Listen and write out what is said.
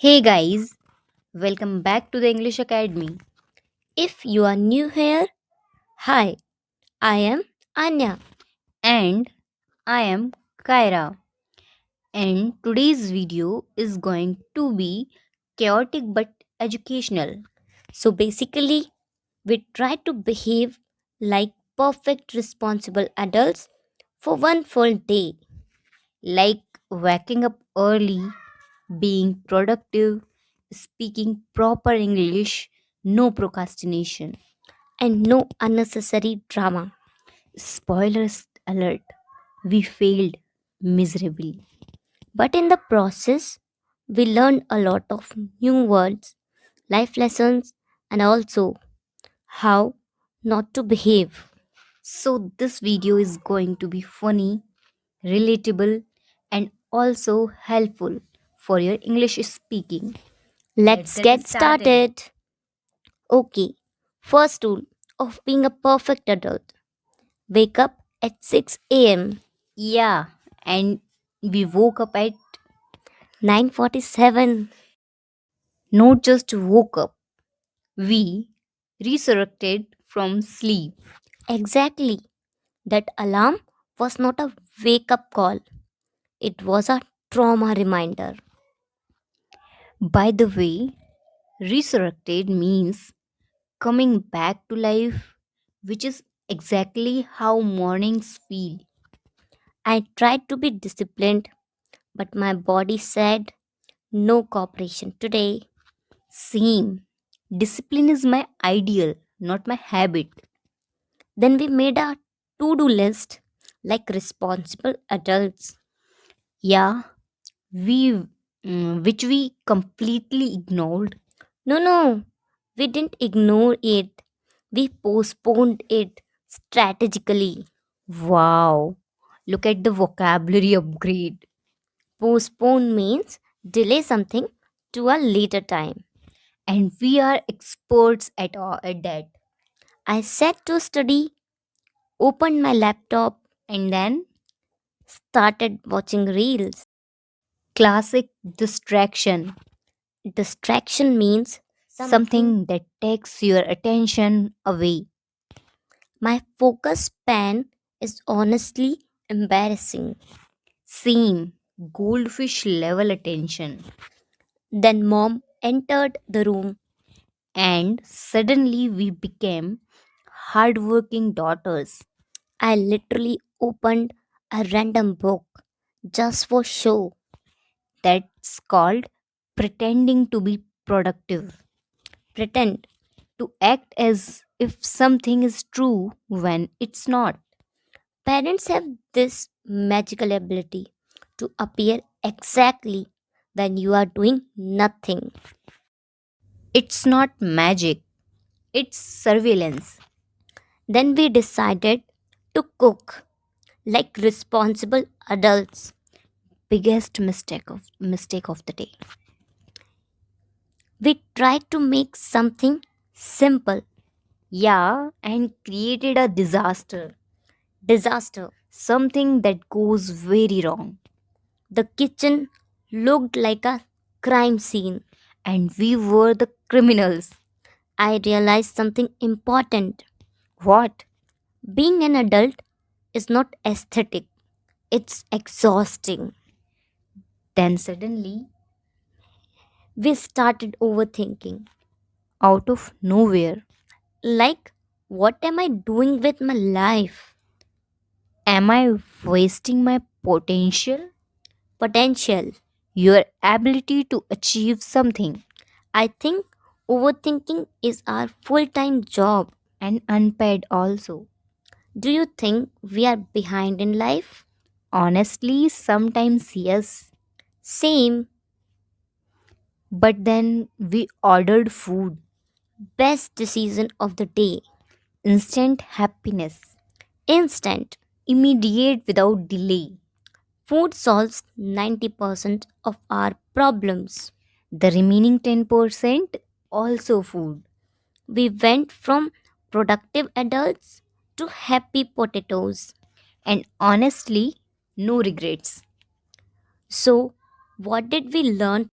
Hey guys, welcome back to the English Academy. If you are new here, hi, I am Anya. And I am Kaira. And today's video is going to be chaotic but educational. So basically, we try to behave like perfect responsible adults for one full day. Like waking up early, being productive, speaking proper English, no procrastination. And no unnecessary drama. Spoilers alert, we failed miserably. But in the process, we learned a lot of new words, life lessons, and also how not to behave. So, this video is going to be funny, relatable, and also helpful for your English speaking. Let's Let's get get started. started. Okay, first rule of being a perfect adult, wake up at 6 a.m. Yeah, and we woke up at 9:47. not just woke up, we resurrected from sleep. Exactly. That alarm was not a wake up call, it was a trauma reminder. By the way, resurrected means coming back to life, which is exactly how mornings feel. I tried to be disciplined, but my body said no cooperation today. Same. Discipline is my ideal, not my habit. Then we made a to do list like responsible adults. Yeah, we which we completely ignored. No, we didn't ignore it, we postponed it strategically. Wow, look at the vocabulary upgrade. Postpone means delay something to a later time. And we are experts at that. I sat to study, opened my laptop, And then started watching reels. classic distraction, Distraction means something. something that takes your attention away. My focus span is honestly embarrassing. Same, goldfish level attention. Then mom entered the room. And suddenly we became hardworking daughters. I literally opened a random book just for show. That's called pretending to be productive. Pretend. To act as if something is true when it's not. Parents have this magical ability to appear exactly when you are doing nothing. It's not magic, it's surveillance. Then we decided to cook like responsible adults. Biggest mistake of the day. We tried to make something simple. Yeah, and created a disaster. Disaster. Something that goes very wrong. The kitchen looked like a crime scene. And we were the criminals. I realized something important. What? Being an adult is not aesthetic, it's exhausting. Then suddenly, We started overthinking. out of nowhere, Like, what am I doing with my life? am I wasting my potential? Potential. Your ability to achieve something I think overthinking is our full time job. and unpaid also. Do you think we are behind in life? Honestly, sometimes yes. Same. But then we ordered food, Best decision of the day. instant happiness, Instant. immediate without delay. Food solves 90% of our problems. The remaining 10% also food. We went from productive adults to happy potatoes. And honestly, no regrets. So, what did we learn